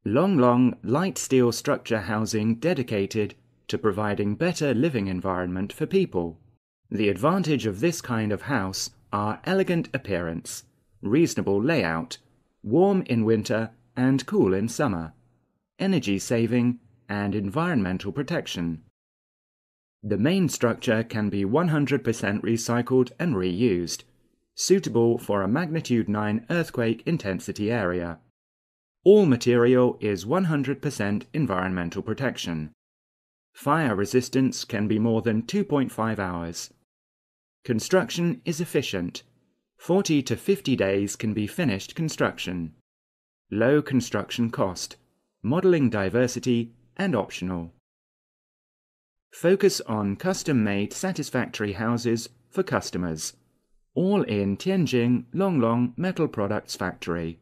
Movable light steel structure housing dedicated to providing better living environment for people. The advantage of this kind of house are elegant appearance, reasonable layout, warm in winter and cool in summer, energy saving and environmental protection. The main structure can be 100% recycled and reused, suitable for a magnitude 9 earthquake intensity area. All material is 100% environmental protection. Fire resistance can be more than 2.5 hours. Construction is efficient. 40 to 50 days can be finished construction. Low construction cost, modeling diversity and optional. Focus on custom-made satisfactory houses for customers, all in Tianjin Longlong Metal Products Factory.